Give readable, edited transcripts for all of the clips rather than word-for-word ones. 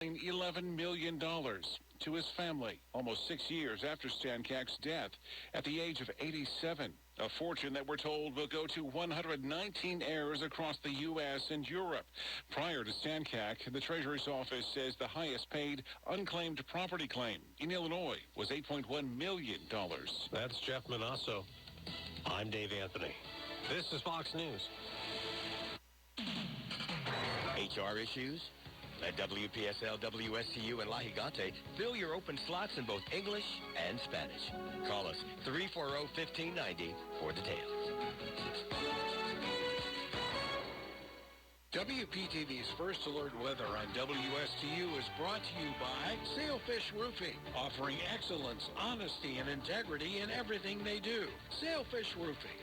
$11 million to his family almost 6 years after Stankak's death at the age of 87. A fortune that we're told will go to 119 heirs across the U.S. and Europe. Prior to Stankak, the Treasury's office says the highest paid unclaimed property claim in Illinois was $8.1 million. That's Jeff Manasso. I'm Dave Anthony. This is Fox News. HR issues? At WPSL, WSTU, and La Gigante, fill your open slots in both English and Spanish. Call us 340-1590 for details. WPTV's First Alert Weather on WSTU is brought to you by Sailfish Roofing, offering excellence, honesty, and integrity in everything they do. Sailfish Roofing,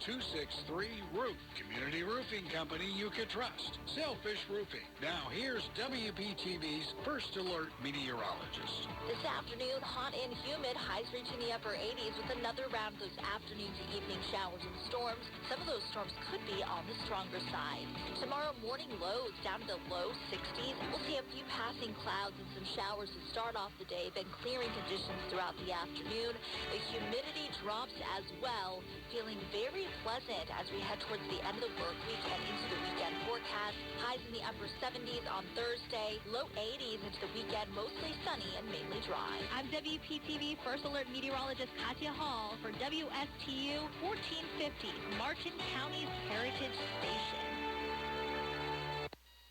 772-263-ROOF. Community roofing company you can trust. Sailfish Roofing. Now here's WPTV's First Alert meteorologist. This afternoon, hot and humid, highs reaching the upper 80s with another round of those afternoon to evening showers and storms. Some of those storms could be on the stronger side. Tomorrow morning lows down to the low 60s. We'll see a few passing clouds and some showers to start off the day, then clearing conditions throughout the afternoon. The humidity drops as well, feeling very pleasant as we head towards the end of the work week and into the weekend forecast. Highs in the upper 70s on Thursday, low 80s into the weekend, mostly sunny and mainly dry. I'm WPTV First Alert meteorologist Katya Hall for WSTU 1450, Martin County's Heritage Station.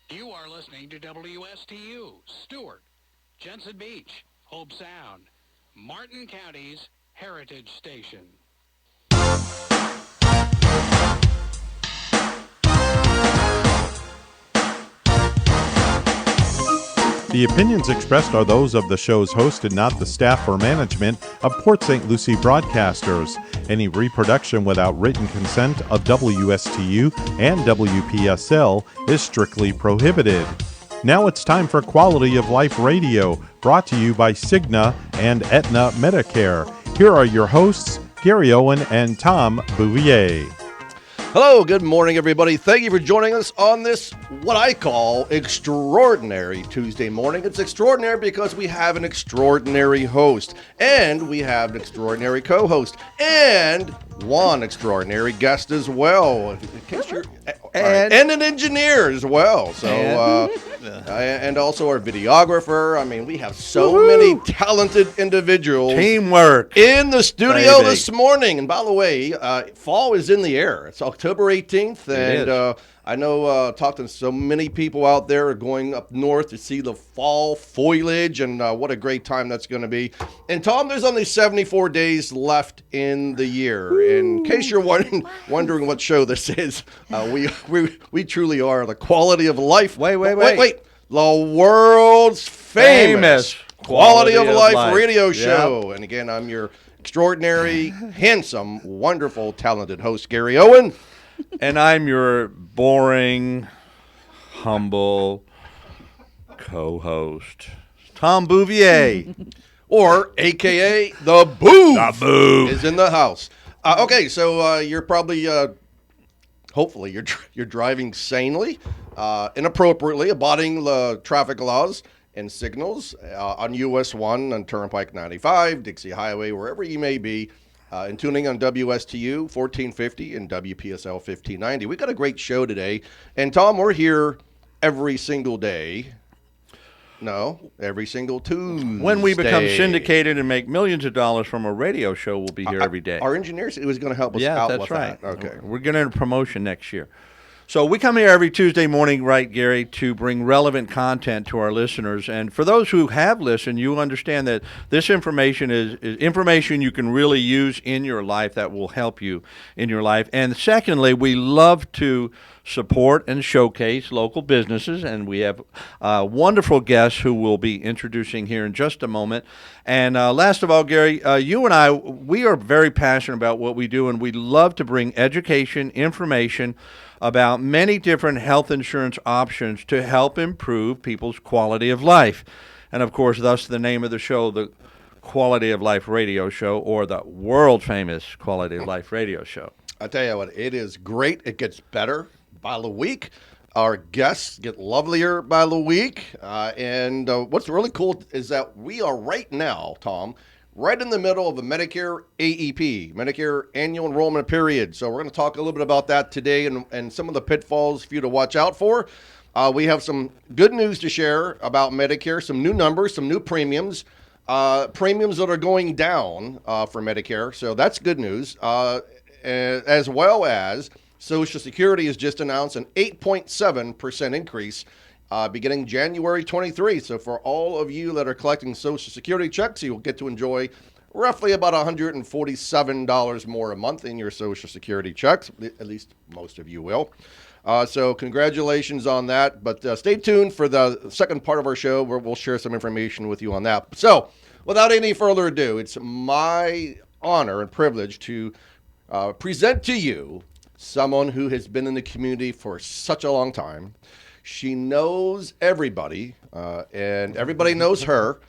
You are listening to WSTU, Stewart, Jensen Beach, Hope Sound, Martin County's Heritage Station. The opinions expressed are those of the show's host and not the staff or management of Port St. Lucie broadcasters. Any reproduction without written consent of WSTU and WPSL is strictly prohibited. Now it's time for Quality of Life Radio, brought to you by Cigna and Aetna Medicare. Here are your hosts, Gary Owen and Tom Bouvier. Hello, good morning, everybody. Thank you for joining us on this, what I call, extraordinary Tuesday morning. It's extraordinary because we have an extraordinary host, and we have an extraordinary co-host, and one extraordinary guest as well. In case you're, and an engineer as well. So, and also our videographer. I mean, we have so many talented individuals. Teamwork. In the studio this morning. And by the way, fall is in the air. It's October 18th. And I know talked to so many people out there going up north to see the fall foliage. And what a great time that's going to be. And Tom, there's only 74 days left in the year. In case you're wondering what show this is, we truly are the Quality of Life. Wait. The world's famous Quality of Life radio show. Yep. And again, I'm your extraordinary, handsome, wonderful, talented host, Gary Owen. And I'm your boring, humble co-host, Tom Bouvier. Or, a.k.a. The Booth. The Booth is in the house. Okay, so you're probably, hopefully, you're driving sanely, inappropriately, abiding the traffic laws and signals on US 1, on Turnpike 95, Dixie Highway, wherever you may be, and tuning on WSTU 1450 and WPSL 1590. We got a great show today. And, Tom, we're here every single day. No, every single Tuesday. When we become syndicated and make millions of dollars from a radio show, we'll be here every day. Our engineer said he was going to help us out with that. Yeah, that's right. Okay. We're getting a promotion next year. So we come here every Tuesday morning, right, Gary, to bring relevant content to our listeners. And for those who have listened, you understand that this information is information you can really use in your life that will help you in your life. And secondly, we love to support and showcase local businesses, and we have wonderful guests who we'll be introducing here in just a moment. And last of all, Gary, you and I, we are very passionate about what we do, and we love to bring education, information about many different health insurance options to help improve people's quality of life. And, of course, thus the name of the show, the Quality of Life Radio Show, or the world-famous Quality of Life Radio Show. I tell you what, it is great. It gets better by the week. Our guests get lovelier by the week. And what's really cool is that we are right now, Tom, right in the middle of a Medicare AEP, Medicare Annual Enrollment Period. So we're going to talk a little bit about that today and some of the pitfalls for you to watch out for. We have some good news to share about Medicare, some new numbers, some new premiums, premiums that are going down for Medicare. So that's good news, as well as Social Security has just announced an 8.7% increase beginning January 23. So for all of you that are collecting Social Security checks, you'll get to enjoy roughly about $147 more a month in your Social Security checks. At least most of you will. So congratulations on that. But stay tuned for the second part of our show where we'll share some information with you on that. So without any further ado, it's my honor and privilege to present to you someone who has been in the community for such a long time. She knows everybody, and everybody knows her.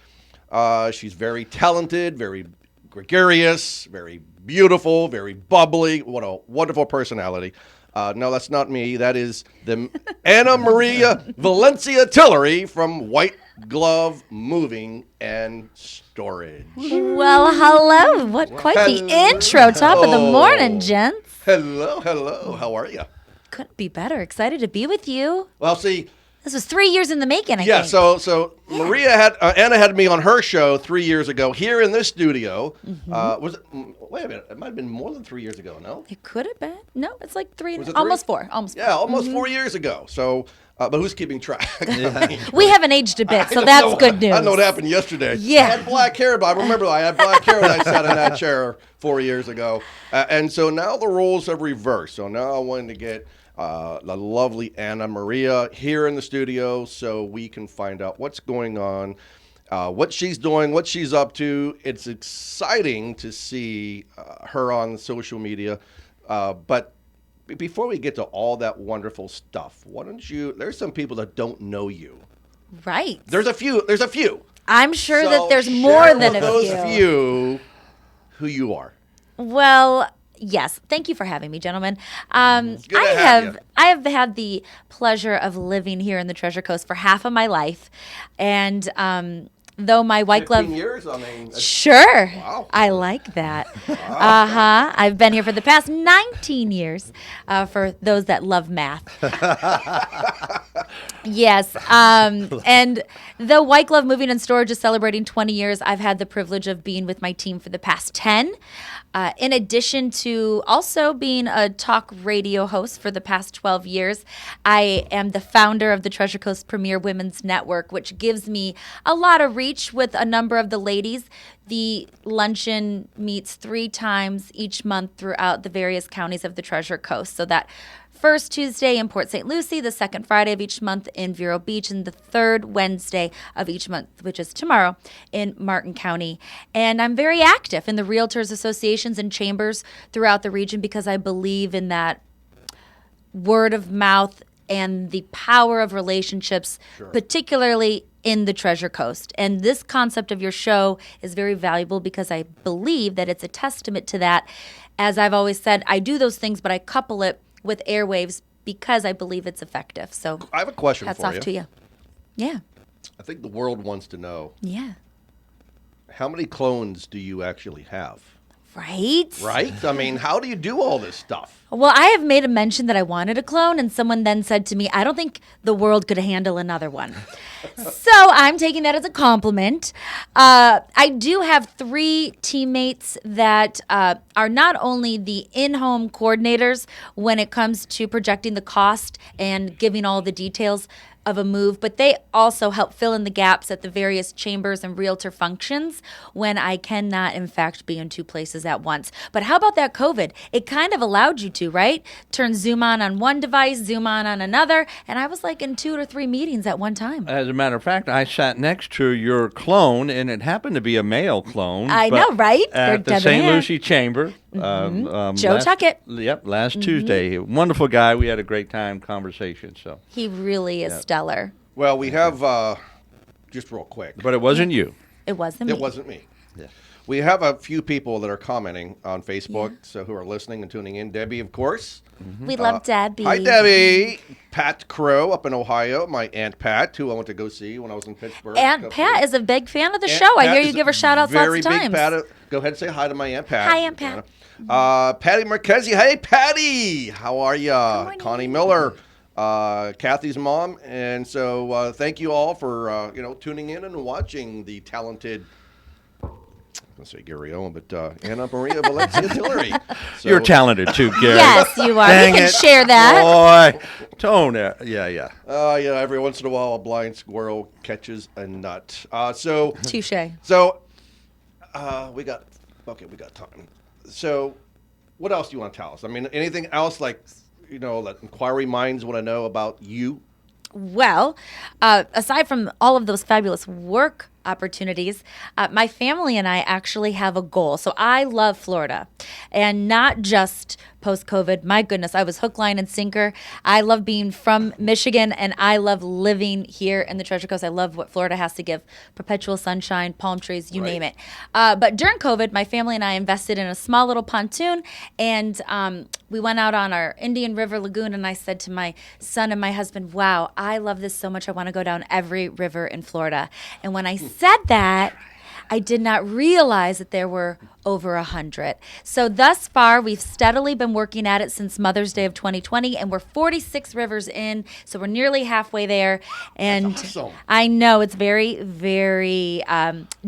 She's very talented, very gregarious, very beautiful, very bubbly. What a wonderful personality. No, that's not me. That is the Anna Maria Valencia Tillery from White Glove Moving and Storage. Well, hello. What quite the intro. Top of the morning, gents. Hello. How are you? Couldn't be better. Excited to be with you. Well, see, this was 3 years in the making, I yeah, think. so Maria Anna had me on her show 3 years ago here in this studio. Was it? Wait a minute, it might have been more than 3 years ago. No, It could have been. No, it's like three. Was it Almost three? four. Almost four. Yeah, almost 4 years ago. So, but who's keeping track? I mean, We haven't aged a bit, so I that's know- good news. I know what happened yesterday. Yeah. I had black hair, but I remember I had black hair when I sat in that chair 4 years ago. And so now the roles have reversed. So now I wanted to get the lovely Anna Maria here in the studio so we can find out what's going on, what she's doing, what she's up to. It's exciting to see her on social media. But before we get to all that wonderful stuff, why don't you, there's some people that don't know you. Right. There's a few. I'm sure So that there's share more than with a those few. few who you are. Well, yes. Thank you for having me, gentlemen. good to have you. I have had the pleasure of living here in the Treasure Coast for half of my life, and though my white 15 glove. years, I mean. that's- Sure. Wow. I like that. I've been here for the past 19 years, for those that love math. Yes. And though White Glove Moving and Storage is celebrating 20 years, I've had the privilege of being with my team for the past 10. In addition to also being a talk radio host for the past 12 years, I am the founder of the Treasure Coast Premier Women's Network, which gives me a lot of reach with a number of the ladies. The luncheon meets 3 times each month throughout the various counties of the Treasure Coast. So that first Tuesday in Port St. Lucie, the second Friday of each month in Vero Beach, and the third Wednesday of each month, which is tomorrow, in Martin County. And I'm very active in the Realtors Associations and chambers throughout the region because I believe in that word of mouth and the power of relationships, particularly in the Treasure Coast. And this concept of your show is very valuable because I believe that it's a testament to that. As I've always said, I do those things, but I couple it with airwaves because I believe it's effective. So I have a question hats for off you. to you. Yeah. I think the world wants to know, Yeah. how many clones do you actually have? Right? Right? I mean, how do you do all this stuff? Well, I have made a mention that I wanted a clone, and someone then said to me, I don't think the world could handle another one. So I'm taking that as a compliment. I do have 3 teammates that are not only the in-home coordinators when it comes to projecting the cost and giving all the details of a move, but they also help fill in the gaps at the various chambers and realtor functions when I cannot, in fact, be in 2 places at once. But how about that COVID? It kind of allowed you to, right? Turn Zoom on one device, Zoom on another, and I was like in 2 or 3 meetings at one time. As a matter of fact, I sat next to your clone, and it happened to be a male clone. I know, right? They're At the St. debonair. Lucie Chamber. Joe last- Tuckett. Yep, last Tuesday. Wonderful guy. We had a great time conversation. So, He really is stellar. Well, we have, just real quick. but it wasn't you. It wasn't me. It wasn't me. We have a few people that are commenting on Facebook, so who are listening and tuning in. Debbie, of course. We love Debbie. Hi, Debbie. Pat Crow up in Ohio. My Aunt Pat, who I went to go see when I was in Pittsburgh. Aunt Pat is a big fan of the show. I hear you give her shout-outs lots of times. Very big Pat. Go ahead and say hi to my Aunt Pat. Hi, Aunt Pat. Patty Marchese. Hey, Patty. How are ya? Connie Miller. Kathy's mom. And so thank you all for, tuning in and watching the talented... I was going to say Gary Owen, but Anna Maria Valencia Tillery. So, You're talented too, Gary. Yes, you are. Dang We can it. share that. Boy, tone it. Yeah. every once in a while, a blind squirrel catches a nut. Touche. So, we got time. So, what else do you want to tell us? I mean, anything else like, that inquiry minds want to know about you? Well, aside from all of those fabulous work opportunities, my family and I actually have a goal. So I love Florida, and not just post-COVID. My goodness, I was hook, line, and sinker. I love being from Michigan, and I love living here in the Treasure Coast. I love what Florida has to give. Perpetual sunshine, palm trees, you name it. But during COVID, my family and I invested in a small little pontoon, and we went out on our Indian River Lagoon, and I said to my son and my husband, wow, I love this so much. I want to go down every river in Florida. And when I said that, I did not realize that there were over 100. So thus far, we've steadily been working at it since Mother's Day of 2020, and we're 46 rivers in, so we're nearly halfway there. And That's awesome. I know it's very, very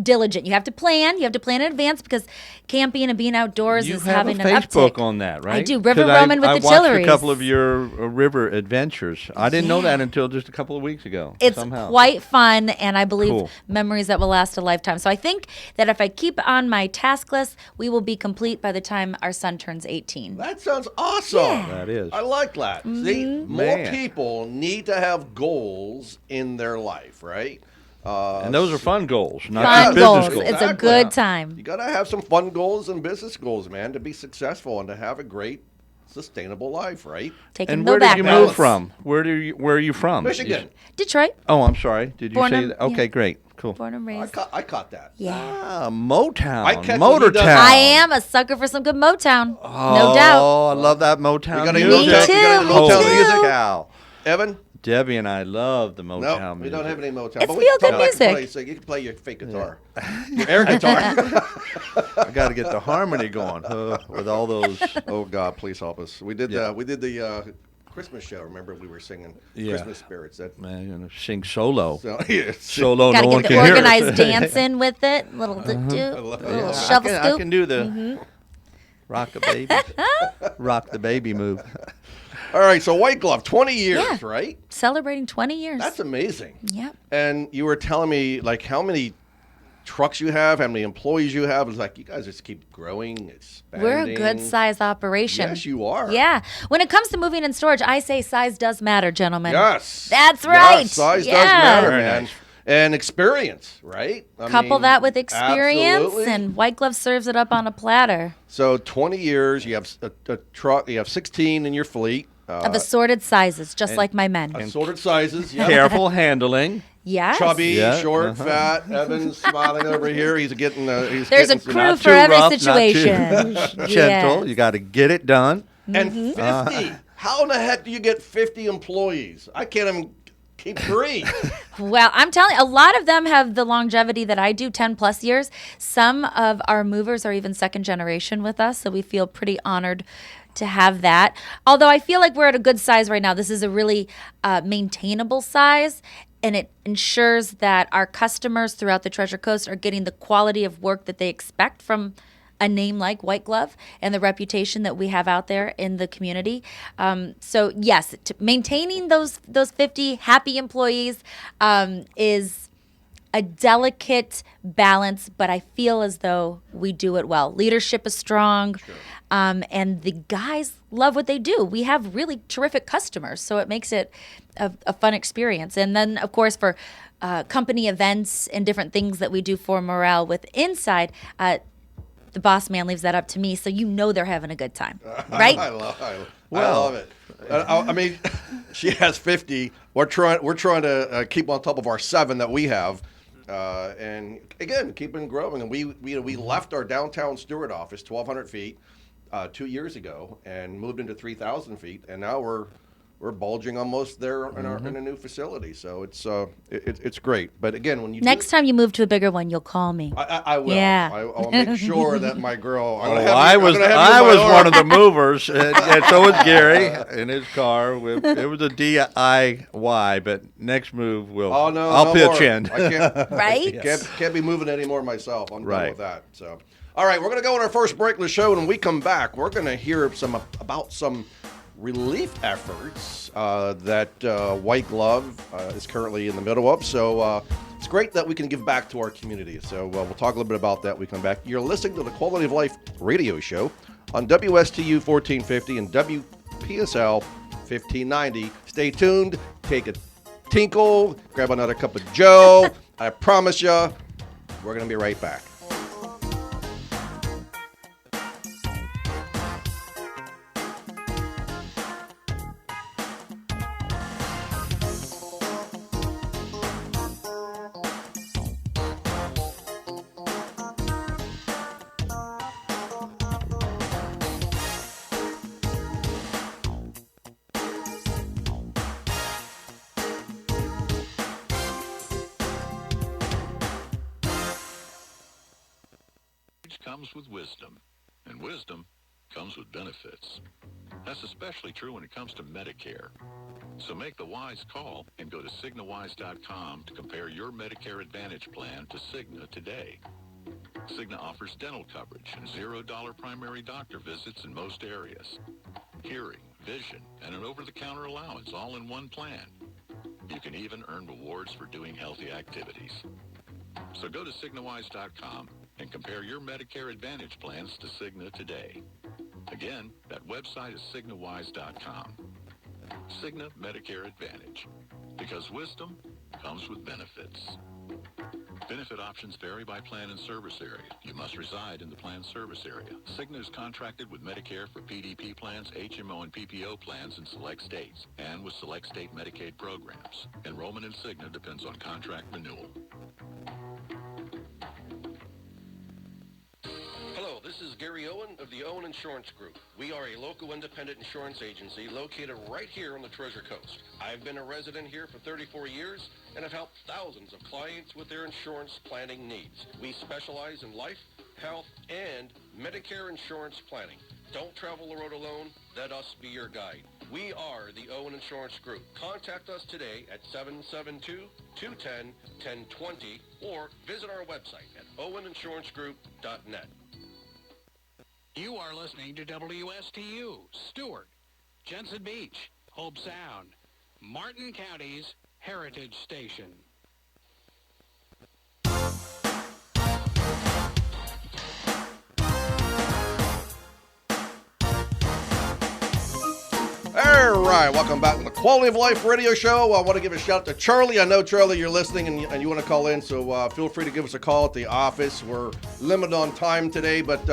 diligent. You have to plan. You have to plan in advance because camping and being outdoors You is have having a an Facebook uptick. on that, right? I do. River 'Cause roaming with I the watched Tilleries. a couple of your river adventures. I didn't know that until just a couple of weeks ago. It's somehow. quite fun, and I believe Cool. memories that will last a lifetime. So I think that if I keep on my task list, we will be complete by the time our son turns 18. That sounds awesome. Yeah. That is. I like that. See, more Man. people need to have goals in their life, right? And those are fun goals, not Fun just business goals. goals. It's a good time. You got to have some fun goals and business goals, man, to be successful and to have a great, sustainable life, right? Taking And no where did back you roads. move from? Where are you from? Michigan. Detroit, Oh, I'm sorry. Did you Born say and- that? Okay, yeah. great. Cool. born and raised. I caught that. Yeah. Motown. I catch what he Motor does. Town. I am a sucker for some good Motown. No doubt. Oh, I love that Motown We got any music. Me Motown, too, we got any me Motown too. music? Cow. Evan? Debbie and I love the Motown No, we music. don't have any Motown. It's but we feel-good can talk music. play, so you can play your fake guitar. Your air guitar. I got to get the harmony going with all those. Oh, God, please help us. We did Yeah. the Christmas show. Remember, we were singing Yeah. Christmas spirits. That, Man, you're gonna sing solo. so, yeah, Solo, Got no to one get the can hear. organized dancing with it. Little love little it. shovel I scoop. can do the rock a baby, rock the baby move. All right, so White Glove, 20 years, Yeah. right? Celebrating 20 years. That's amazing. Yep. And you were telling me, like, how many trucks you have, how many employees you have. It's like, you guys just keep growing, expanding. We're a good size operation. Yes, you are. Yeah. When it comes to moving and storage, I say size does matter, gentlemen. Yes. That's right. Yes, size Yeah. does matter, Very man. nice. And experience, right? I Couple mean, that with experience, absolutely. and White Glove serves it up on a platter. So 20 years, you have a truck, you have 16 in your fleet. Of assorted sizes, just like my men. Assorted sizes. Yeah. Careful handling. Yes. Chubby, Yeah, short, fat. Evan's smiling over here. He's getting. He's There's a getting some- crew Not for too every rough, not too situation. gentle. Yes. You got to get it done. And 50. How in the heck do you get 50 employees? I can't even keep 3. Well, I'm telling you, a lot of them have the longevity that I do, 10 plus years. Some of our movers are even second generation with us, so we feel pretty honored to have that. Although I feel like we're at a good size right now. This is a really maintainable size, and it ensures that our customers throughout the Treasure Coast are getting the quality of work that they expect from a name like White Glove and the reputation that we have out there in the community. So yes, maintaining those 50 happy employees is a delicate balance, but I feel as though we do it well. Leadership is strong, and the guys love what they do. We have really terrific customers, so it makes it a fun experience. And then, of course, for company events and different things that we do for morale with inside, the boss man leaves that up to me, so you know they're having a good time, right? I love it. I mean, she has 50. We're trying to keep on top of our 7 that we have. and again, keeping growing. And we left our downtown Stewart office, 1,200 feet, 2 years ago, and moved into 3,000 feet, and now we're bulging almost there in a new facility. So it's great. But again, when you Next time you move to a bigger one, you'll call me. I will. Yeah. I'll make sure that my girl. I was one of the movers, and so was Gary in his car. It was a DIY, but next move I'll pitch in. I can't, Right? can't be moving anymore myself. I'm done Right. with that. So, all right, we're gonna go on our first break of the show, and when we come back, we're gonna hear about some relief efforts that White Glove is currently in the middle of. So it's great that we can give back to our community. So we'll talk a little bit about that when we come back. You're listening to the Quality of Life radio show on WSTU 1450 and WPSL 1590. Stay tuned. Take a tinkle. Grab another cup of Joe. I promise you, we're going to be right back. Comes with wisdom, and wisdom comes with benefits. That's especially true when it comes to Medicare. So make the wise call and go to CignaWise.com to compare your Medicare Advantage plan to Cigna today. Cigna offers dental coverage and $0 primary doctor visits in most areas, hearing, vision, and an over-the-counter allowance all in one plan. You can even earn rewards for doing healthy activities. So go to CignaWise.com and compare your Medicare Advantage plans to Cigna today. Again, that website is CignaWise.com. Cigna Medicare Advantage, because wisdom comes with benefits. Benefit options vary by plan and service area. You must reside in the plan service area. Cigna is contracted with Medicare for PDP plans, HMO, and PPO plans in select states, and with select state Medicaid programs. Enrollment in Cigna depends on contract renewal. Hello, this is Gary Owen of the Owen Insurance Group. We are a local independent insurance agency located right here on the Treasure Coast. I've been a resident here for 34 years and have helped thousands of clients with their insurance planning needs. We specialize in life, health, and Medicare insurance planning. Don't travel the road alone. Let us be your guide. We are the Owen Insurance Group. Contact us today at 772-210-1020 or visit our website at oweninsurancegroup.net. You are listening to WSTU, Stewart, Jensen Beach, Hope Sound, Martin County's Heritage Station. All right, welcome back to the Quality of Life radio show. I want to give a shout out to Charlie. I know, Charlie, you're listening and you want to call in, so feel free to give us a call at the office. We're limited on time today, but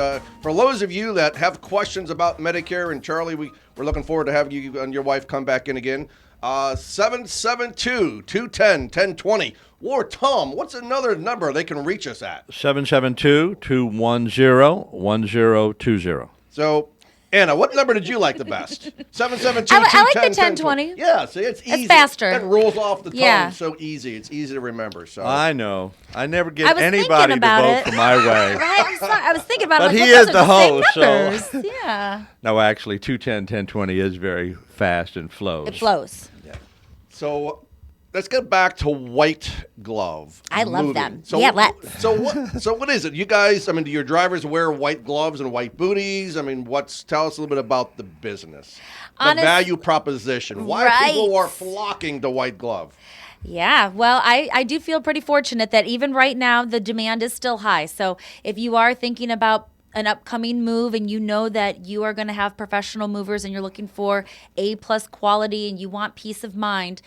for those of you that have questions about Medicare, and Charlie, we're looking forward to having you and your wife come back in again. 772-210-1020. Or Tom, what's another number they can reach us at? 772-210-1020. So, Anna, what number did you like the best? 772-210-1020. I like the 1020. Yeah, see, it's easy. It's faster. It rolls off the tongue. Yeah. It's so easy. It's easy to remember. So I know. I never I get was anybody to thinking about vote it. for my way. Right? I'm sorry. I was thinking about But it. he Like, is those the are host, same numbers. so- Yeah. No, actually, 210-1020 is very fast and flows. It flows. So let's get back to White Glove. I love movie. them. So, Yeah, let's. So what is it? You guys, I mean, do your drivers wear white gloves and white booties? I mean, tell us a little bit about the business. The value proposition. Why people are flocking to White Glove. Yeah, well, I do feel pretty fortunate that even right now the demand is still high. So if you are thinking about an upcoming move and you know that you are going to have professional movers and you're looking for A+ quality and you want peace of mind,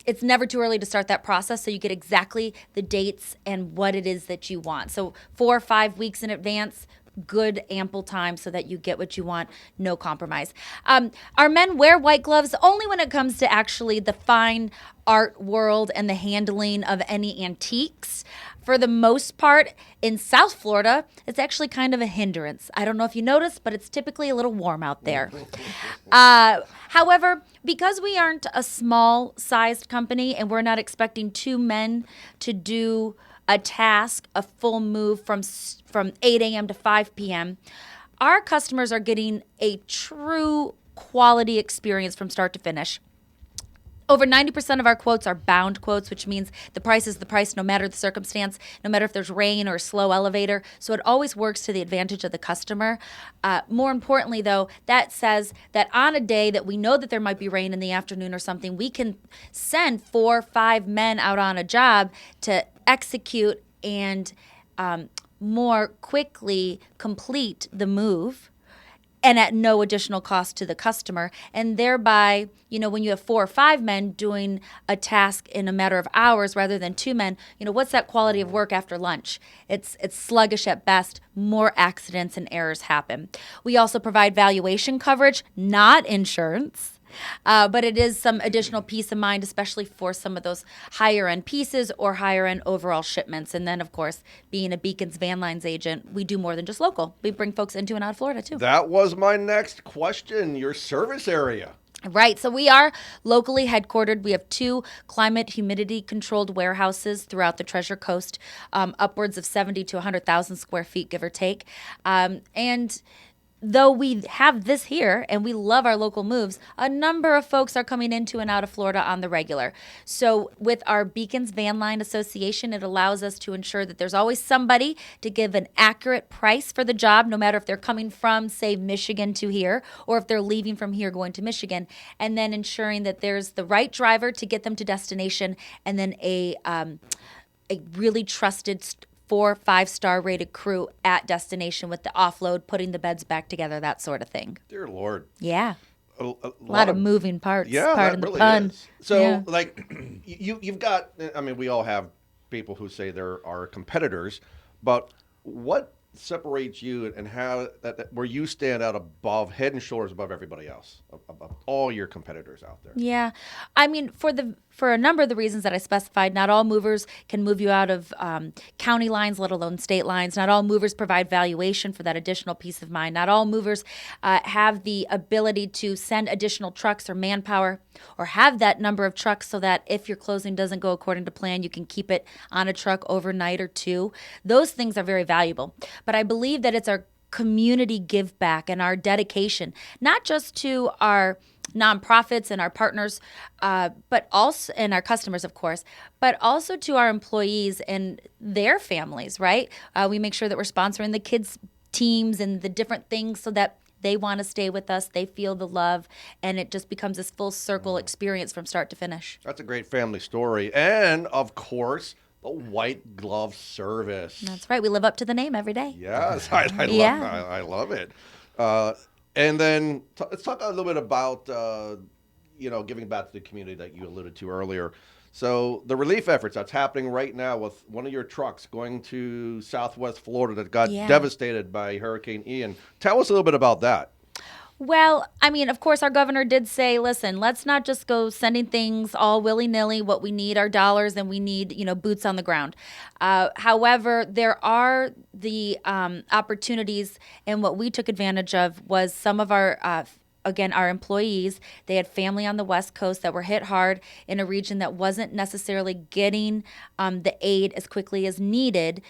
it's never too early to start that process so you get exactly the dates and what it is that you want. So 4 or 5 weeks in advance, good, ample time so that you get what you want, no compromise. Our men wear white gloves only when it comes to actually the fine art world and the handling of any antiques. For the most part, in South Florida, it's actually kind of a hindrance. I don't know if you noticed, but it's typically a little warm out there. However, because we aren't a small-sized company and we're not expecting two men to do a task, a full move from 8 a.m. to 5 p.m., our customers are getting a true quality experience from start to finish. Over 90% of our quotes are bound quotes, which means the price is the price no matter the circumstance, no matter if there's rain or a slow elevator. So it always works to the advantage of the customer. More importantly, though, that says that on a day that we know that there might be rain in the afternoon or something, we can send 4 or 5 men out on a job to execute and more quickly complete the move, and at no additional cost to the customer. And thereby, when you have 4 or 5 men doing a task in a matter of hours rather than 2 men, what's that quality of work after lunch? It's sluggish at best. More accidents and errors happen. We also provide valuation coverage, not insurance. But it is some additional peace of mind, especially for some of those higher-end pieces or higher-end overall shipments. And then, of course, being a Beacon's Van Lines agent, we do more than just local. We bring folks into and out of Florida, too. That was my next question, your service area. Right. So we are locally headquartered. We have 2 climate humidity controlled warehouses throughout the Treasure Coast, upwards of 70 to 100,000 square feet, give or take. And though we have this here and we love our local moves, a number of folks are coming into and out of Florida on the regular. So with our Beacons Van Line Association, it allows us to ensure that there's always somebody to give an accurate price for the job, no matter if they're coming from, say, Michigan to here, or if they're leaving from here going to Michigan, and then ensuring that there's the right driver to get them to destination, and then a really trusted 4 5-star rated crew at destination with the offload, putting the beds back together, that sort of thing. Dear Lord. Yeah. A lot of moving parts. Yeah, pardon that really the pun. is. So, Yeah. you've got, we all have people who say there are competitors, but what separates you and how where you stand out above, head and shoulders above everybody else, above all your competitors out there? Yeah. For a number of the reasons that I specified, not all movers can move you out of county lines, let alone state lines. Not all movers provide valuation for that additional peace of mind. Not all movers have the ability to send additional trucks or manpower, or have that number of trucks so that if your closing doesn't go according to plan, you can keep it on a truck overnight or 2. Those things are very valuable. But I believe that it's our community give back and our dedication, not just to our nonprofits and our partners, but also, and our customers, of course, but also to our employees and their families, right? We make sure that we're sponsoring the kids' teams and the different things so that they want to stay with us, they feel the love, and it just becomes this full circle experience from start to finish. That's a great family story. And, of course, the white glove service. That's right. We live up to the name every day. Yes, I love it. And then let's talk a little bit about, giving back to the community that you alluded to earlier. So the relief efforts that's happening right now with one of your trucks going to Southwest Florida that got devastated by Hurricane Ian. Tell us a little bit about that. Well, of course, our governor did say, listen, let's not just go sending things all willy-nilly. What we need are dollars, and we need, boots on the ground. However, there are the opportunities, and what we took advantage of was some of our our employees, they had family on the West Coast that were hit hard in a region that wasn't necessarily getting the aid as quickly as needed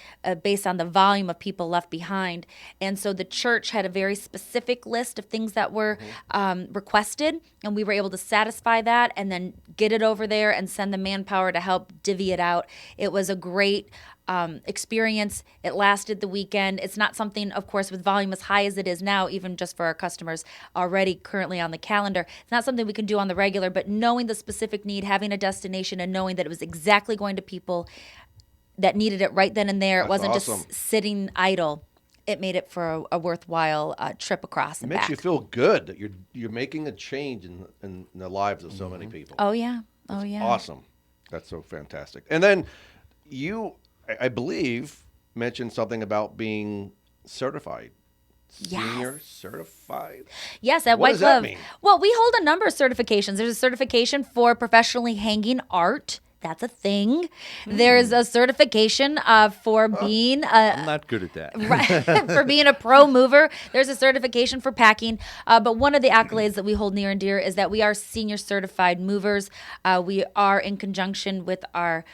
based on the volume of people left behind. And so the church had a very specific list of things that were requested, and we were able to satisfy that and then get it over there and send the manpower to help divvy it out. It was a great experience. It lasted the weekend. It's not something, of course, with volume as high as it is now, even just for our customers already currently on the calendar. It's not something we can do on the regular, but knowing the specific need, having a destination, and knowing that it was exactly going to people that needed it right then and there. It wasn't just sitting idle. It made it for a worthwhile trip across and back. It makes you feel good that you're making a change in the lives of so many people. Oh, yeah. That's awesome. That's so fantastic. And then you, I believe, mentioned something about being certified. Yes. Senior certified. Yes, at What White does that Glove. mean? Well, we hold a number of certifications. There's a certification for professionally hanging art. That's a thing. There's a certification for being I'm not good at that. right, for being a pro mover. There's a certification for packing. But one of the accolades that we hold near and dear is that we are senior certified movers. We are in conjunction with our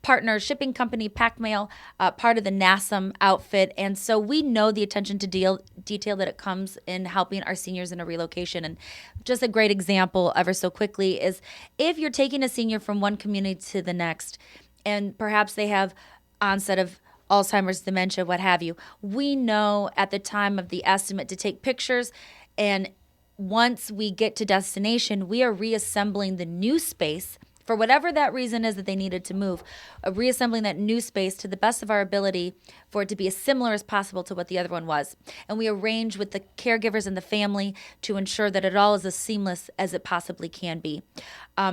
partner shipping company, Pack Mail, part of the NASM outfit. And so we know the attention to detail that it comes in helping our seniors in a relocation. And just a great example, ever so quickly, is if you're taking a senior from one community to the next, and perhaps they have onset of Alzheimer's, dementia, what have you, we know at the time of the estimate to take pictures, and once we get to destination, we are reassembling the new space for whatever that reason is that they needed to move, reassembling that new space to the best of our ability for it to be as similar as possible to what the other one was. And we arrange with the caregivers and the family to ensure that it all is as seamless as it possibly can be.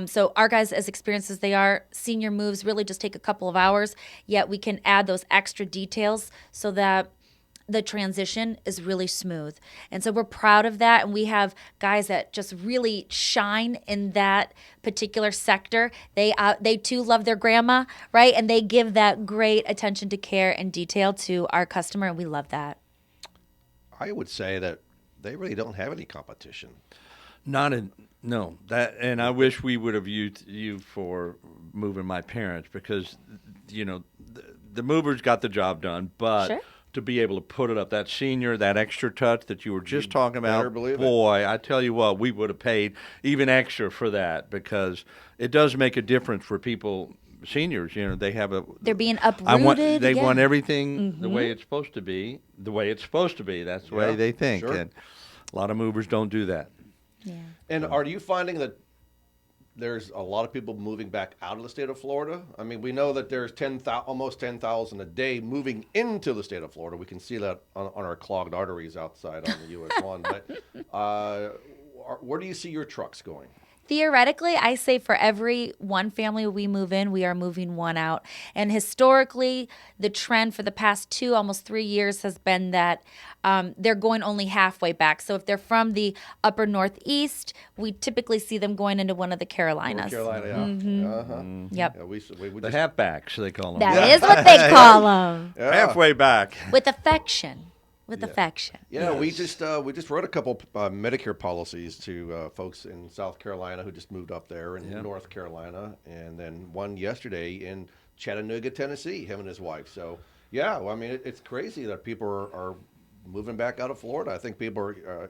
So our guys, as experienced as they are, senior moves really just take a couple of hours, yet we can add those extra details so that the transition is really smooth. And so we're proud of that. And we have guys that just really shine in that particular sector. They too love their grandma, right? And they give that great attention to care and detail to our customer. And we love that. I would say that they really don't have any competition. No. And I wish we would have used you for moving my parents because, the movers got the job done, but Sure. to be able to put it up, that senior, that extra touch that you were just talking better about, believe it. boy, I tell you what, we would have paid even extra for that because it does make a difference for people, seniors. They have They're being uprooted. They yeah. want everything the way it's supposed to be, That's the way they think. sure. And a lot of movers don't do that. Yeah. And are you finding that there's a lot of people moving back out of the state of Florida? I mean, we know that there's almost 10,000 a day moving into the state of Florida. We can see that on our clogged arteries outside on the US 1. But where do you see your trucks going? Theoretically, I say for every one family we move in, we are moving one out. And historically, the trend for the past 2, almost 3 years has been that they're going only halfway back. So if they're from the upper northeast, we typically see them going into one of the Carolinas. North Carolina, yeah. Mm-hmm. Yep. Yeah, we The halfbacks, they call them. That is what they call them. Yeah. Halfway back. With affection. Affection. Yeah, we just wrote a couple Medicare policies to folks in South Carolina who just moved up there, and North Carolina, and then one yesterday in Chattanooga, Tennessee, him and his wife. So, yeah, well, I mean, it's crazy that people are moving back out of Florida. I think people are,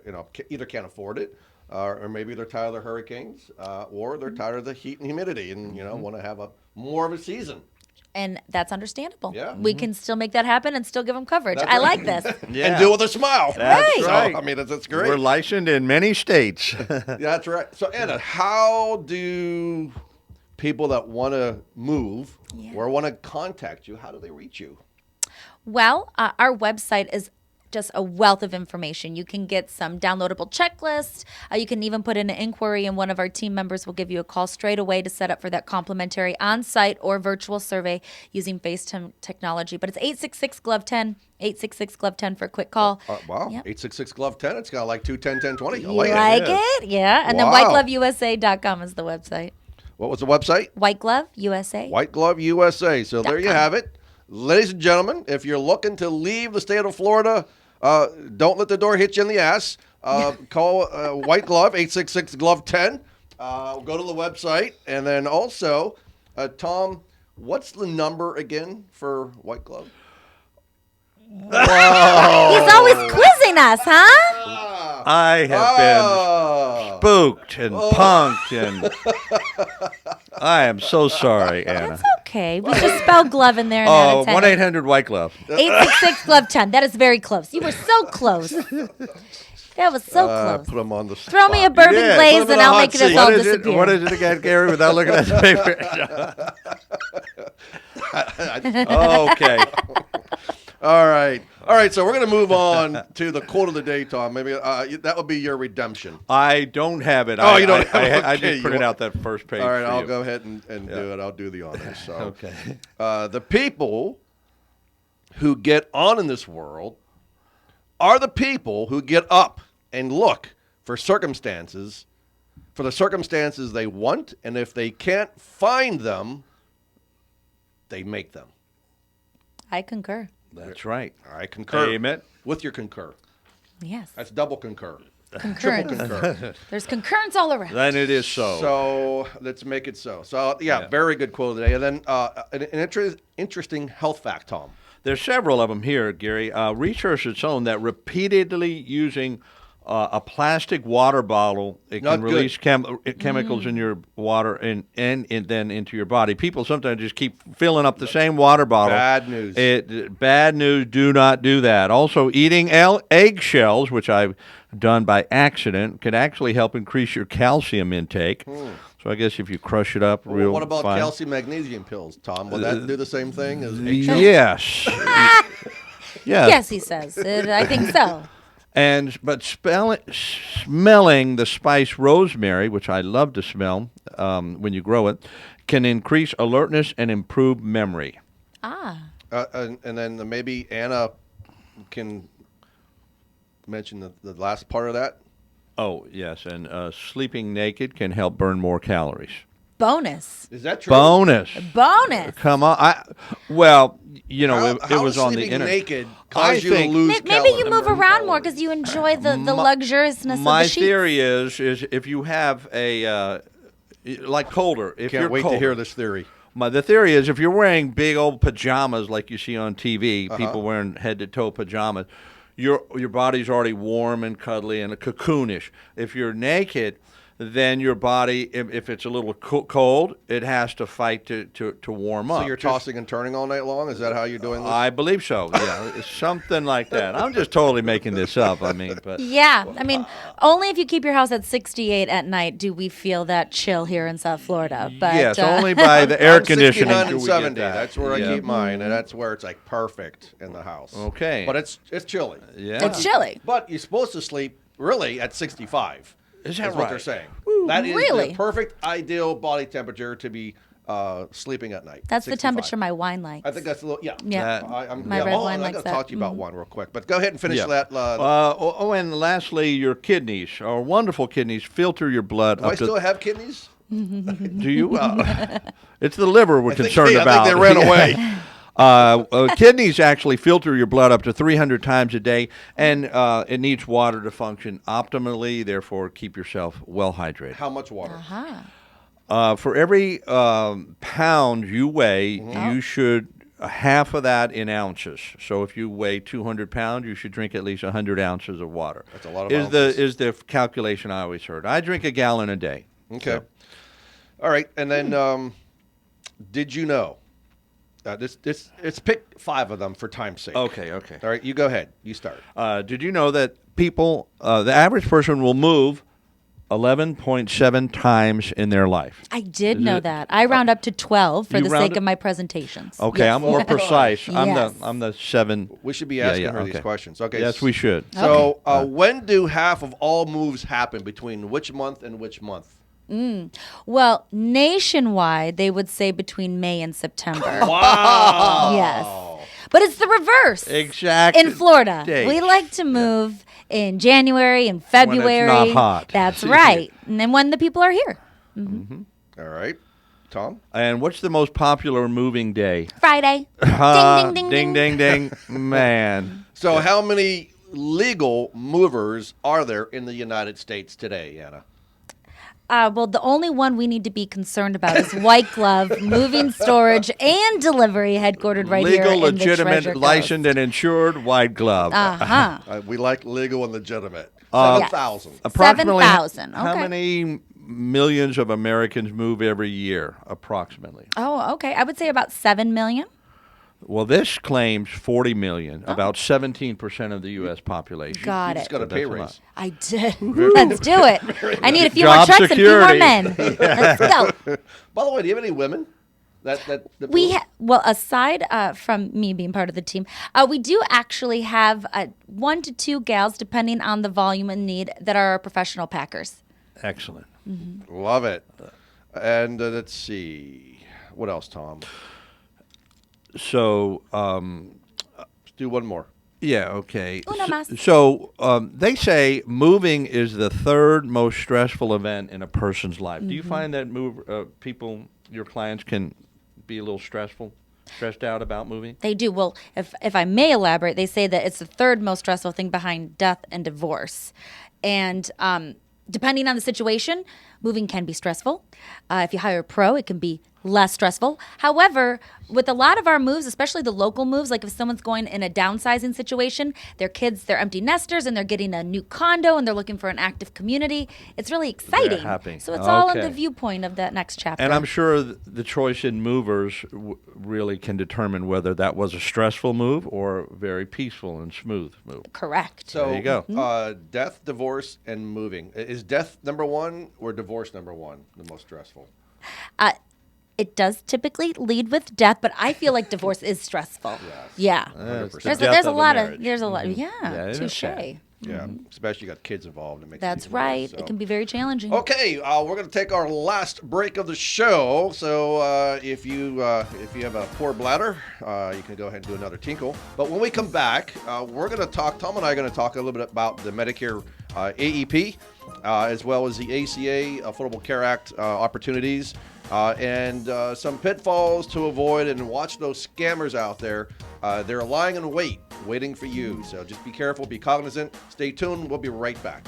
either can't afford it, or maybe they're tired of the hurricanes, or they're tired of the heat and humidity, and want to have more of a season. And that's understandable. Yeah. We can still make that happen and still give them coverage. That's I right. like this. And do it with a smile. That's right. So, I mean, that's great. We're licensed in many states. That's right. So, Anna, how do people that want to move or want to contact you, how do they reach you? Well, our website is just a wealth of information. You can get some downloadable checklists. You can even put in an inquiry, and one of our team members will give you a call straight away to set up for that complimentary on-site or virtual survey using FaceTime technology. But it's 866-GLOVE-10, 866-GLOVE-10 for a quick call. Wow, Yep. 866-GLOVE-10. It's got like 210-1020. You like it? Yeah. And then whitegloveusa.com is the website. What was the website? White Glove USA. White Glove USA. So there you .com. have it. Ladies and gentlemen, if you're looking to leave the state of Florida, don't let the door hit you in the ass. Call White Glove, 866-GLOVE-10. Go to the website. And then also, Tom, what's the number again for White Glove? He's always quizzing us, huh? I have been spooked and punked, and I am so sorry, Anna. That's okay. We just spelled glove in there. And added 10. 1-800-WHITE GLOVE. 866-GLOVE-10. That is very close. You were so close. That was so close. Put them on the spot. Throw me a bourbon glaze put 'em in and a I'll hot make it us seat. all What is disappear. What is it again, Gary, without looking at the paper? Okay. All right, so we're going to move on to the quote of the day, Tom. Maybe that would be your redemption. I don't have it. Oh, you don't have it? I Okay, just printed out that first page. All right, for I'll you. go ahead and do it. I'll do the honors. So, Okay. the people who get on in this world are the people who get up and look for the circumstances they want, and if they can't find them, they make them. I concur. That's right. I concur. Amen. With your concur. Yes. That's double concur. Concurrence. Triple concur. There's concurrence all around. Then it is so. So let's make it so. So, yeah, very good quote today. And then an interesting health fact, Tom. There's several of them here, Gary. Research has shown that repeatedly using a plastic water bottle, it Not can release chemicals in your water and then into your body. People sometimes just keep filling up the same water bottle. Bad news. Bad news. Do not do that. Also, eating eggshells, which I've done by accident, can actually help increase your calcium intake. So I guess if you crush it up real What about fine. calcium magnesium pills, Tom? Will that do the same thing as Yes. Yeah. Yes, he says. I think so. But smelling the spice rosemary, which I love to smell when you grow it, can increase alertness and improve memory. And then maybe Anna can mention the last part of that. Oh, yes, and sleeping naked can help burn more calories. Bonus. Is that true? Bonus. Come on. Well, you know, it was on the internet. Naked cause you to lose Maybe you move around more because you enjoy the luxuriousness of the My sheets. theory is if you have a like colder. If Can't you're wait colder, to hear this theory. The theory is if you're wearing big old pajamas like you see on TV, people wearing head to toe pajamas, your body's already warm and cuddly and cocoonish. If you're naked, then your body, if it's a little cold, it has to fight to warm up. So you're tossing and turning all night long? Is that how you're doing this? I believe so. Yeah, it's something like that. I'm just totally making this up. I mean, but yeah, I mean, only if you keep your house at 68 at night do we feel that chill here in South Florida. But yes, only by the air conditioning. 69 do and we get 70. that. That's where I keep mine, and that's where it's like perfect in the house. Okay, but it's chilly. Yeah, it's chilly. But you're supposed to sleep really at 65. Is that what right? they're saying. Ooh, that is really? the perfect ideal body temperature to be sleeping at night. That's 65. the temperature my wine likes. I think that's a little, Yeah. My red wine I likes got to that. talk to you about one real quick, but go ahead and finish that. And lastly, your kidneys, our wonderful kidneys, filter your blood. Do I still have kidneys? Do you? It's the liver we're concerned about. I think they ran away. Kidneys actually filter your blood up to 300 times a day, and it needs water to function optimally. Therefore, keep yourself well hydrated. How much water? For every pound you weigh, you should half of that in ounces. So if you weigh 200 pounds, you should drink at least 100 ounces of water. That's a lot of ounces. Is the calculation I always heard. I drink a gallon a day. Okay. So. All right, and then did you know? Let's pick 5 of them for time's sake. Okay. All right, you go ahead. You start. Did you know that people, the average person will move 11.7 times in their life? I did know that. I round up to 12 for the sake of my presentations. Okay, yes. I'm more precise. Yes. I'm the 7. We should be asking her these questions. Okay. Yes, we should. So when do half of all moves happen between which month and which month? Well, nationwide, they would say between May and September. Wow. Yes. But it's the reverse. Exactly. In Florida. Dates. We like to move in January and February. When it's not hot. That's right. And then when the people are here. All right. Tom? And what's the most popular moving day? Friday. Ding, ding, ding, ding, ding, ding. Man. So how many legal movers are there in the United States today, Anna? Well, the only one we need to be concerned about is White Glove Moving, Storage, and Delivery, headquartered right here Legal, in the Treasure legitimate, Coast. licensed, and insured White Glove. We like legal and legitimate. Yes. 7,000. Approximately 7,000. How Okay. many millions of Americans move every year, approximately? Oh, okay. I would say about 7 million. Well, this claims 40 million, about 17% of the U.S. population. Got You it. just got a pay raise. I did. Let's do it. I need a few more Job trucks security. and a few more men. Let's go. By the way, do you have any women? That Well, aside from me being part of the team, we do actually have 1 to 2 gals, depending on the volume and need, that are our professional packers. Excellent. Love it. And let's see. What else, Tom? So do one more. Yeah, okay. Una más. So they say moving is the third most stressful event in a person's life. Do you find that your clients can be a little stressed out about moving? They do. Well, if I may elaborate, they say that it's the third most stressful thing behind death and divorce. And depending on the situation, moving can be stressful. If you hire a pro, it can be less stressful. However, with a lot of our moves, especially the local moves, like if someone's going in a downsizing situation, their kids, they're empty nesters and they're getting a new condo and they're looking for an active community, it's really exciting. Happy. So it's all in the viewpoint of that next chapter. And I'm sure the choice in movers really can determine whether that was a stressful move or a very peaceful and smooth move. Correct. So there you go. Death, divorce, and moving. Is death number one or divorce number one the most stressful? It does typically lead with death, but I feel like divorce is stressful. Yes. Yeah. It's There's death a of lot marriage. of Yeah, it is touche. sad. Yeah, especially you got kids involved. It makes That's it even worse, right. so. It can be very challenging. Okay, we're going to take our last break of the show. So if you have a poor bladder, you can go ahead and do another tinkle. But when we come back, we're going to talk. Tom and I are going to talk a little bit about the Medicare AEP, as well as the ACA Affordable Care Act opportunities, and some pitfalls to avoid. And watch those scammers out there. They're lying in wait, waiting for you. So just be careful, be cognizant. Stay tuned. We'll be right back.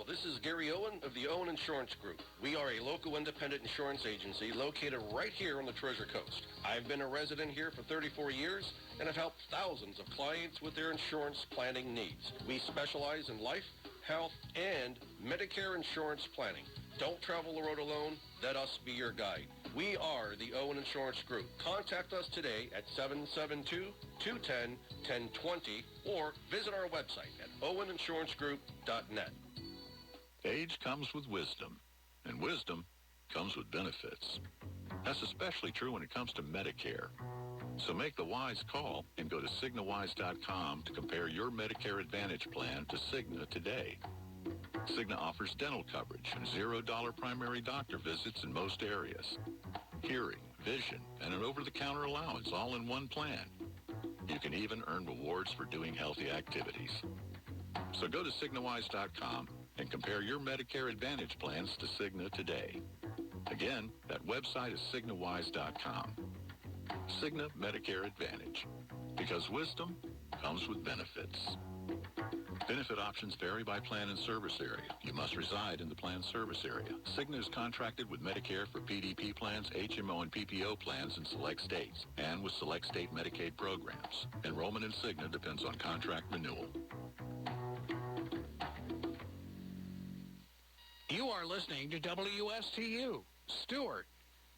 This is Gary Owen of the Owen Insurance Group. We are a local independent insurance agency located right here on the Treasure Coast. I've been a resident here for 34 years and have helped thousands of clients with their insurance planning needs. We specialize in life, health, and Medicare insurance planning. Don't travel the road alone. Let us be your guide. We are the Owen Insurance Group. Contact us today at 772-210-1020 or visit our website at oweninsurancegroup.net. Age comes with wisdom, and wisdom comes with benefits. That's especially true when it comes to Medicare. So make the wise call and go to CignaWise.com to compare your Medicare Advantage plan to Cigna today. Cigna offers dental coverage and $0 primary doctor visits in most areas. Hearing, vision, and an over-the-counter allowance all in one plan. You can even earn rewards for doing healthy activities. So go to CignaWise.com and compare your Medicare Advantage plans to Cigna today. Again, that website is CignaWise.com. Cigna Medicare Advantage. Because wisdom comes with benefits. Benefit options vary by plan and service area. You must reside in the plan service area. Cigna is contracted with Medicare for PDP plans, HMO, and PPO plans in select states, and with select state Medicaid programs. Enrollment in Cigna depends on contract renewal. You are listening to WSTU, Stewart,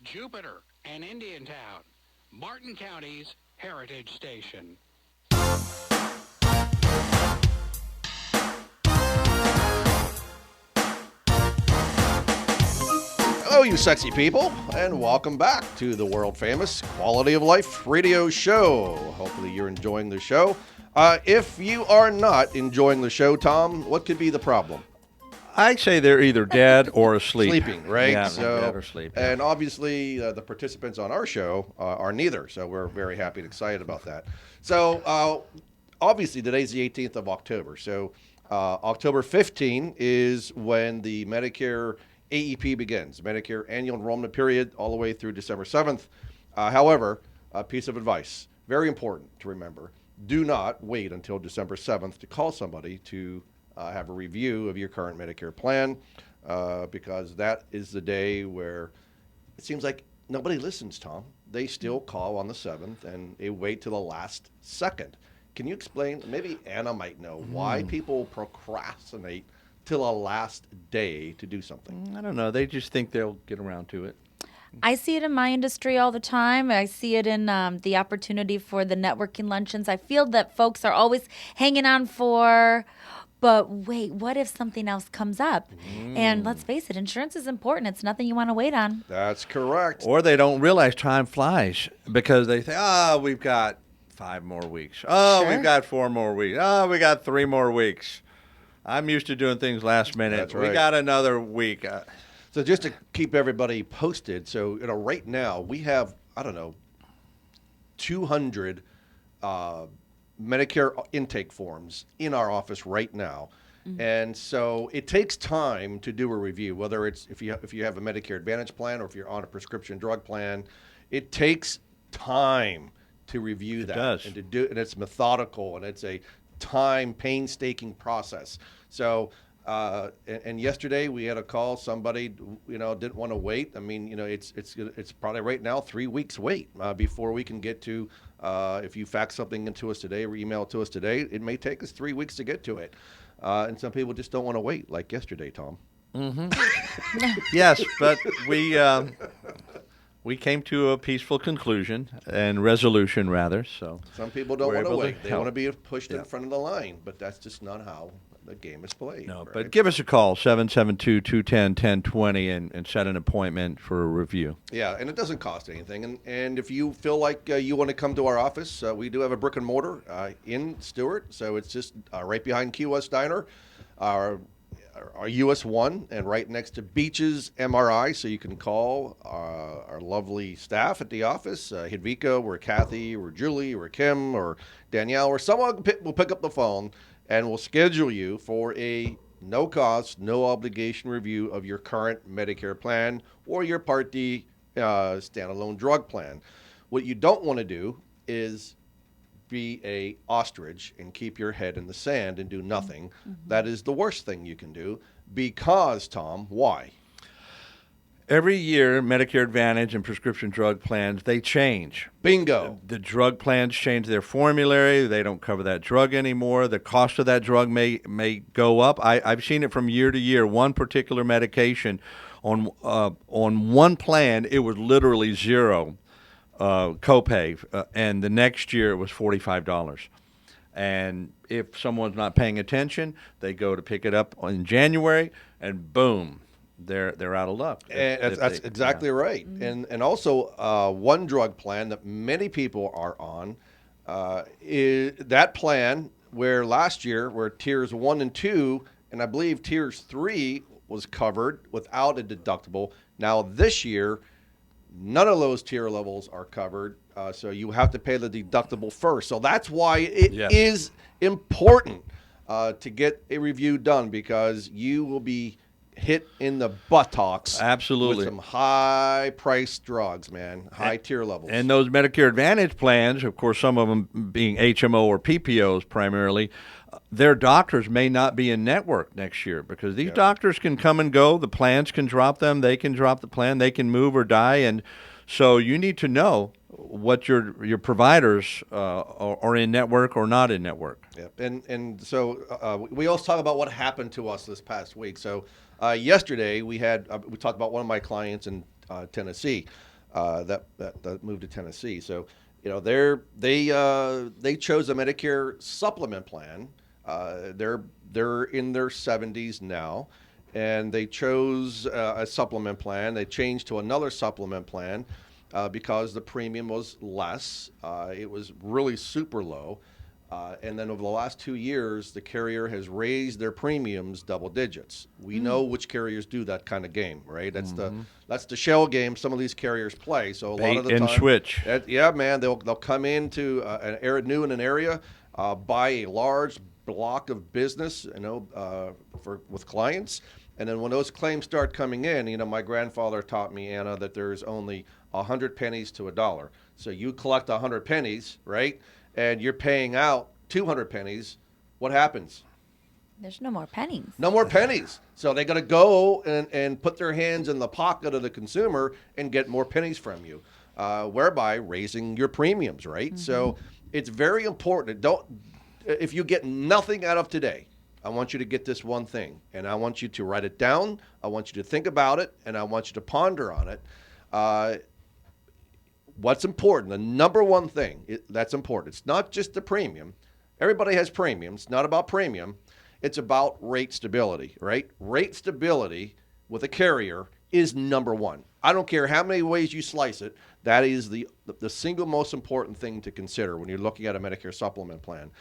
Jupiter, and Indiantown, Martin County's Heritage Station. Hello, you sexy people, and welcome back to the world-famous Quality of Life radio show. Hopefully you're enjoying the show. If you are not enjoying the show, Tom, what could be the problem? I say they're either dead or asleep. Sleeping, right? Yeah, so, dead or asleep. Yeah. And obviously, the participants on our show are neither, so we're very happy and excited about that. So, obviously, today's the 18th of October. So, October 15 is when the Medicare AEP begins, Medicare annual enrollment period, all the way through December 7th. However, a piece of advice, very important to remember, do not wait until December 7th to call somebody to have a review of your current Medicare plan, because that is the day where it seems like nobody listens, Tom. They still call on the 7th, and they wait till the last second. Can you explain, maybe Anna might know, why people procrastinate till a last day to do something? I don't know. They just think they'll get around to it. I see it in my industry all the time. I see it in the opportunity for the networking luncheons. I feel that folks are always hanging on for, but wait, what if something else comes up? And let's face it, insurance is important. It's nothing you want to wait on. That's correct. Or they don't realize time flies because they think, we've got 5 more weeks. Oh, Sure. we've got 4 more weeks. Oh, we got 3 more weeks. I'm used to doing things last minute. That's right. We got another week. So just to keep everybody posted, so right now we have 200 Medicare intake forms in our office right now, and so it takes time to do a review. Whether it's if you have a Medicare Advantage plan or if you're on a prescription drug plan, it takes time to review that. It does. And to do, and it's methodical, and it's a painstaking process. So. And yesterday we had a call. Somebody, didn't want to wait. I mean, it's probably right now 3 weeks wait before we can get to. If you fax something into us today or email it to us today, it may take us 3 weeks to get to it. And some people just don't want to wait, like yesterday, Tom. Yes, but we came to a peaceful conclusion and resolution, rather. So some people don't we're want to able to wait. They help. want to be pushed in front of the line, but that's just not how the game is played. No, right? but give us a call, 772-210-1020, and set an appointment for a review. Yeah, and it doesn't cost anything. And if you feel like you want to come to our office, we do have a brick and mortar in Stewart. So it's just right behind Key West Diner, our US 1, and right next to Beaches MRI. So you can call our lovely staff at the office, Hidvika, or Kathy, or Julie, or Kim, or Danielle, or someone will pick up the phone and we'll schedule you for a no-cost, no-obligation review of your current Medicare plan or your Part D standalone drug plan. What you don't want to do is be a ostrich and keep your head in the sand and do nothing. That is the worst thing you can do because, Tom, why? Every year, Medicare Advantage and prescription drug plans, they change. Bingo. The drug plans change their formulary. They don't cover that drug anymore. The cost of that drug may go up. I've seen it from year to year. One particular medication on one plan, it was literally zero copay, and the next year it was $45. And if someone's not paying attention, they go to pick it up in January, and boom. They're out of luck. And that's exactly right. And also one drug plan that many people are on is that plan where last year where tiers 1 and 2 and I believe tiers 3 was covered without a deductible. Now this year, none of those tier levels are covered, so you have to pay the deductible first. So that's why it is important to get a review done because you will be hit in the buttocks. Absolutely. With some high-priced drugs, man, high-tier levels. And those Medicare Advantage plans, of course, some of them being HMO or PPOs primarily, their doctors may not be in network next year because these doctors can come and go. The plans can drop them. They can drop the plan. They can move or die. And so you need to know what your providers are in network or not in network. Yep. And so we also talk about what happened to us this past week. So yesterday we talked about one of my clients in Tennessee that moved to Tennessee. So they chose a Medicare supplement plan. They're in their 70s now, and they chose a supplement plan. They changed to another supplement plan because the premium was less. It was really super low. And then over the last 2 years, the carrier has raised their premiums double digits. We know which carriers do that kind of game, right? That's the shell game some of these carriers play. So a lot of the time, switch. Yeah, man, they'll come into an area new in an area, buy a large block of business, with clients, and then when those claims start coming in, my grandfather taught me, Anna, that there's only 100 pennies to $1. So you collect 100 pennies, right? And you're paying out 200 pennies, what happens? There's no more pennies. No more pennies. So they got to go and put their hands in the pocket of the consumer and get more pennies from you, whereby raising your premiums, right? So it's very important. If you get nothing out of today, I want you to get this one thing, and I want you to write it down. I want you to think about it, and I want you to ponder on it. What's important, the number one thing that's important, it's not just the premium. Everybody has premiums. It's not about premium. It's about rate stability, right? Rate stability with a carrier is number one. I don't care how many ways you slice it. That is the single most important thing to consider when you're looking at a Medicare supplement plan.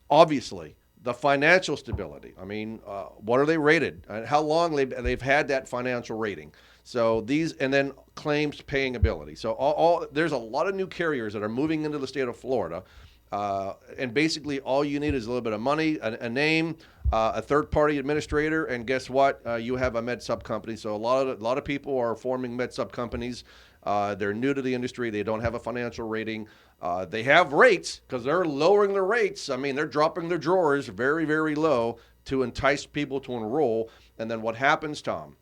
Obviously, the financial stability. I mean, what are they rated? And how long they've had that financial rating. So these, and then claims paying ability. So there's a lot of new carriers that are moving into the state of Florida. And basically all you need is a little bit of money, a name, a third-party administrator, and guess what? You have a med sub company. So a lot of people are forming med sub companies. They're new to the industry. They don't have a financial rating. They have rates because they're lowering their rates. I mean, they're dropping their drawers very, very low to entice people to enroll. And then what happens, Tom?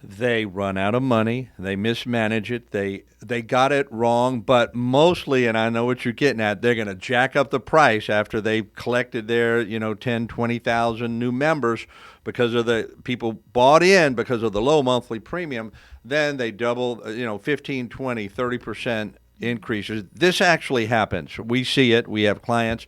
They run out of money. They mismanage it. They got it wrong, but mostly, and I know what you're getting at, they're going to jack up the price after they've collected their, 10, 20,000 new members because of the people bought in because of the low monthly premium. Then they double, 15, 20, 30% increases. This actually happens. We see it. We have clients,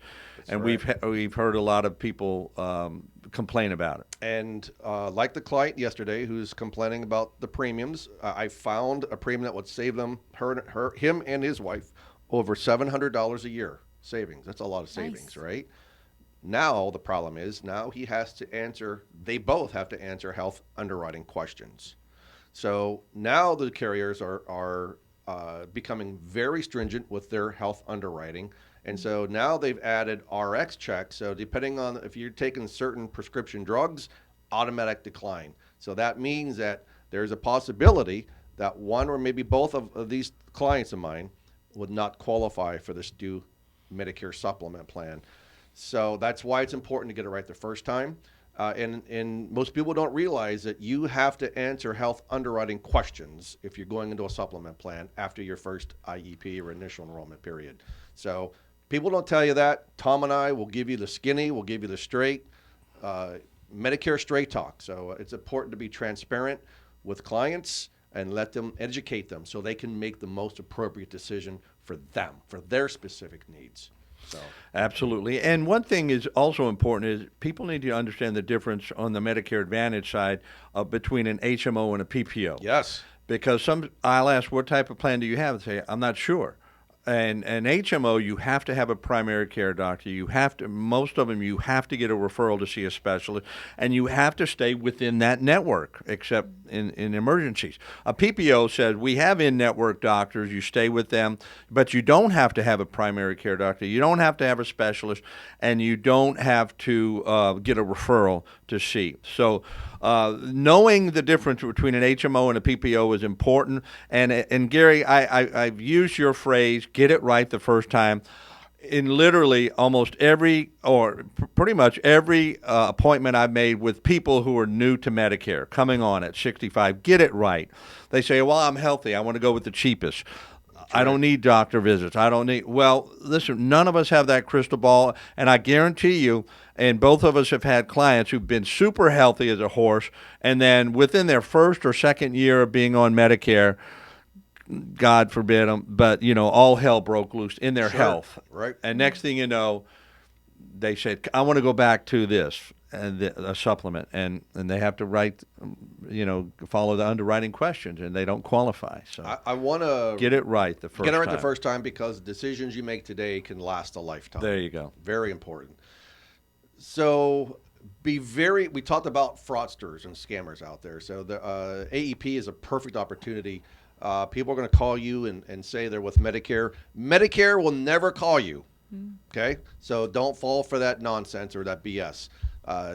and right. we've heard a lot of people complain about it. And like the client yesterday who's complaining about the premiums, I found a premium that would save him and his wife over $700 a year savings. That's a lot of savings, nice. Right? Now the problem is he has to answer. They both have to answer health underwriting questions. So now the carriers are becoming very stringent with their health underwriting. And so now they've added RX checks. So depending on if you're taking certain prescription drugs, automatic decline. So that means that there's a possibility that one or maybe both of these clients of mine would not qualify for this new Medicare supplement plan. So that's why it's important to get it right the first time. And most people don't realize that you have to answer health underwriting questions if you're going into a supplement plan after your first IEP or initial enrollment period. So people don't tell you that. Tom and I will give you the skinny, we'll give you the straight, Medicare straight talk. So it's important to be transparent with clients and let them educate them so they can make the most appropriate decision for them, for their specific needs. So. Absolutely. And one thing is also important is people need to understand the difference on the Medicare Advantage side between an HMO and a PPO. Yes. Because I'll ask, what type of plan do you have? They say, I'm not sure. And an HMO, you have to have a primary care doctor. Most of them, you have to get a referral to see a specialist, and you have to stay within that network, except in emergencies. A PPO says we have in-network doctors. You stay with them, but you don't have to have a primary care doctor. You don't have to have a specialist, and you don't have to get a referral to see. So knowing the difference between an HMO and a PPO is important. And Gary, I've used your phrase, get it right the first time. In literally almost pretty much every appointment I've made with people who are new to Medicare, coming on at 65, get it right. They say, well, I'm healthy. I want to go with the cheapest. I don't need doctor visits. Well, listen, none of us have that crystal ball, and I guarantee you, and both of us have had clients who've been super healthy as a horse, and then within their first or second year of being on Medicare, God forbid them, but, all hell broke loose in their health. Right. And next thing you know, they said, I want to go back to this, and a supplement, and they have to follow the underwriting questions, and they don't qualify. So I want to get it right the first time. Get it right the first time because decisions you make today can last a lifetime. There you go. Very important. So we talked about fraudsters and scammers out there. So the AEP is a perfect opportunity. People are going to call you and say they're with Medicare. Medicare will never call you. Okay, so don't fall for that nonsense or that BS.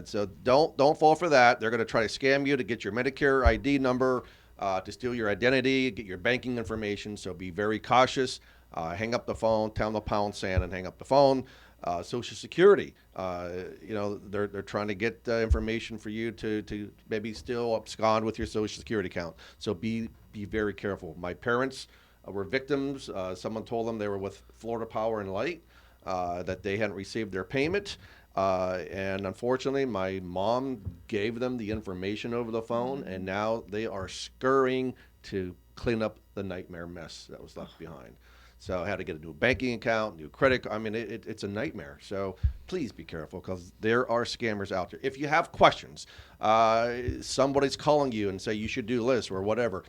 So don't fall for that. They're going to try to scam you to get your Medicare ID number, to steal your identity, get your banking information. So be very cautious. Hang up the phone, tell them the pound sand, and hang up the phone. Social Security, they're trying to get information for you to maybe still abscond with your Social Security account. So be very careful. My parents were victims. Someone told them they were with Florida Power and Light, that they hadn't received their payment. And unfortunately, my mom gave them the information over the phone, and now they are scurrying to clean up the nightmare mess that was left behind. So I had to get a new banking account, new credit. I mean, it's a nightmare. So please be careful because there are scammers out there. If you have questions, somebody's calling you and say you should do this or whatever,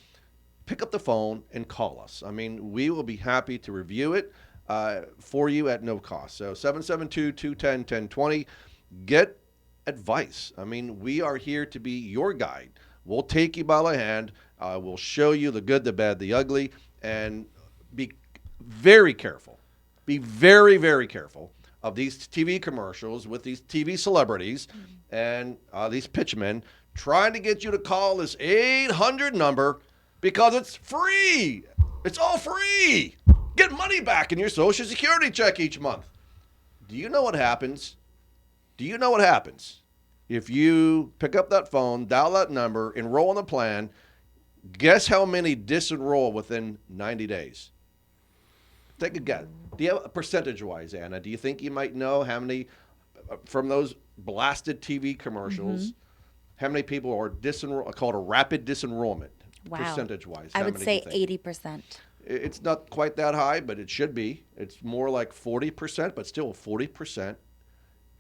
pick up the phone and call us. I mean, we will be happy to review it for you at no cost. So 772-210-1020. Get advice. I mean, we are here to be your guide. We'll take you by the hand. We'll show you the good, the bad, the ugly, and be very careful. Be very, very careful of these TV commercials with these TV celebrities and these pitchmen trying to get you to call this 800 number because it's free. It's all free. Get money back in your Social Security check each month. Do you know what happens? Do you know what happens if you pick up that phone, dial that number, enroll in the plan? Guess how many disenroll within 90 days? Take a guess. Do you have percentage-wise, Anna? Do you think you might know how many from those blasted TV commercials? How many people are called a rapid disenrollment? Wow. Percentage-wise, I how would many say do you think? 80%. It's not quite that high, but it should be. It's more like 40%, but still 40%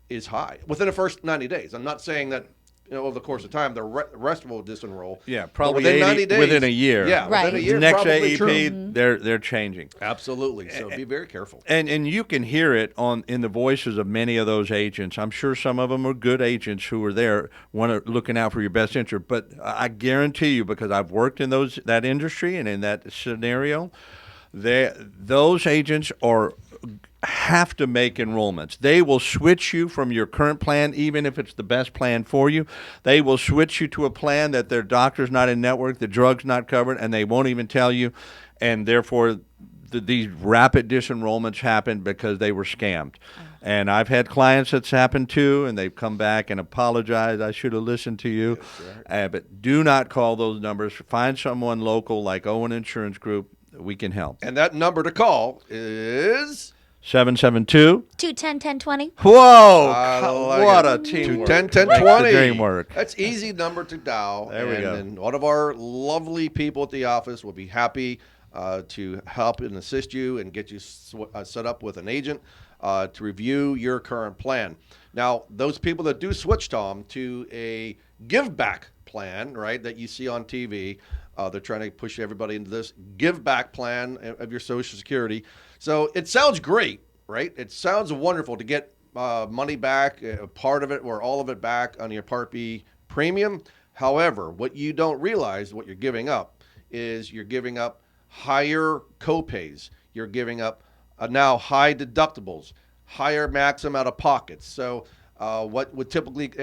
is high within the first 90 days. I'm not saying that over the course of time the rest will disenroll. Yeah, probably within 80 90 days, within a year. Yeah, Right. within a year. The next probably AEP, true. they're changing. Absolutely. So be very careful. And you can hear it in the voices of many of those agents. I'm sure some of them are good agents who are there, looking out for your best interest. But I guarantee you, because I've worked in that industry and in that scenario, those agents have to make enrollments. They will switch you from your current plan, even if it's the best plan for you. They will switch you to a plan that their doctor's not in network, the drug's not covered, and they won't even tell you. And therefore, these rapid disenrollments happen because they were scammed. And I've had clients that's happened to, and they've come back and apologized. I should have listened to you. Right. But do not call those numbers. Find someone local like Owen Insurance Group. We can help. And that number to call is 772-210-1020. Whoa! What a teamwork. 210-1020. Work. That's easy number to dial. There we go. And one of our lovely people at the office will be happy to help and assist you and get you set up with an agent to review your current plan. Now, those people that do switch, Tom, to a give back plan, right, that you see on TV, they're trying to push everybody into this give back plan of your Social Security. So it sounds great, right? It sounds wonderful to get money back, part of it or all of it back on your Part B premium. However, what you don't realize, what you're giving up, is you're giving up higher copays. You're giving up now high deductibles, higher maximum out of pockets. So what would typically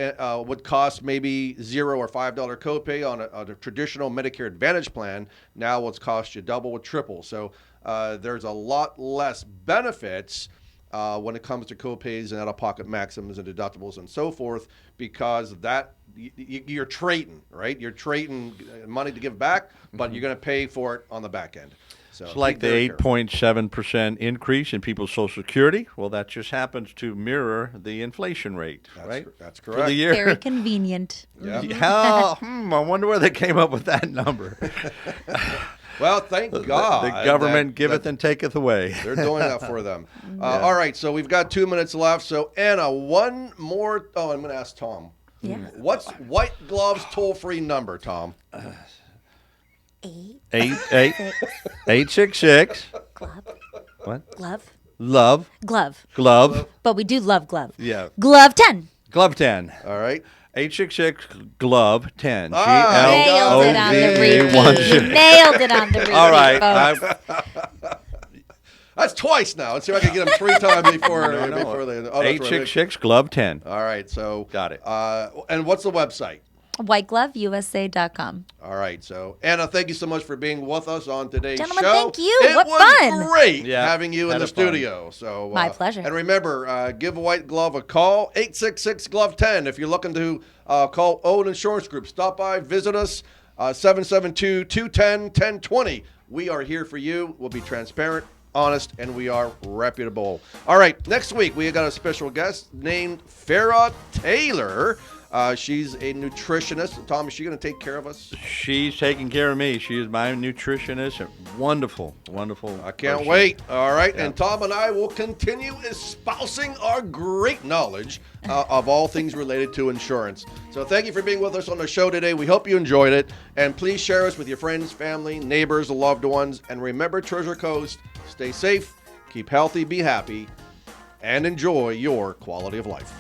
would cost maybe $0 or $5 copay on a traditional Medicare Advantage plan now will cost you double or triple. So there's a lot less benefits when it comes to copays and out-of-pocket maximums and deductibles and so forth, because that you're trading, right? You're trading money to give back, but you're going to pay for it on the back end. So it's like the 8.7% increase in people's Social Security. Well, that just happens to mirror the inflation rate, right? That's correct. For the year. Very convenient. Yeah. I wonder where they came up with that number. Well, thank God. The government giveth and taketh away. They're doing that for them. All right, so we've got 2 minutes left. So, Anna, one more. Oh, I'm going to ask Tom. Yeah. What's White Glove's toll-free number, Tom? 866. Glove. What? Glove. Love. Glove. Glove. But we do love glove. Yeah. Glove 10. Glove 10. All right. 866 Glove 10. Nailed it on the repeat. Nailed it on the repeat. All right. That's twice now. Let's see if I can get them 3 times before they. 866 Glove 10. All right. So got it. And what's the website? WhiteGloveUSA.com. All right. So, Anna, thank you so much for being with us on today's Gentlemen, show. thank you. It What was fun. Great having you in the Had fun. studio. So My pleasure. And remember, give White Glove a call, 866-GLOVE-10. If you're looking to call Owen Insurance Group, stop by, visit us, 772-210-1020. We are here for you. We'll be transparent, honest, and we are reputable. All right, next week we got a special guest named Farrah Taylor. She's a nutritionist. Tom, is she going to take care of us? She's taking care of me. She is my nutritionist. Wonderful, wonderful. I can't wait. All right. Yeah. And Tom and I will continue espousing our great knowledge of all things related to insurance. So thank you for being with us on the show today. We hope you enjoyed it. And please share us with your friends, family, neighbors, loved ones. And remember, Treasure Coast, stay safe, keep healthy, be happy, and enjoy your quality of life.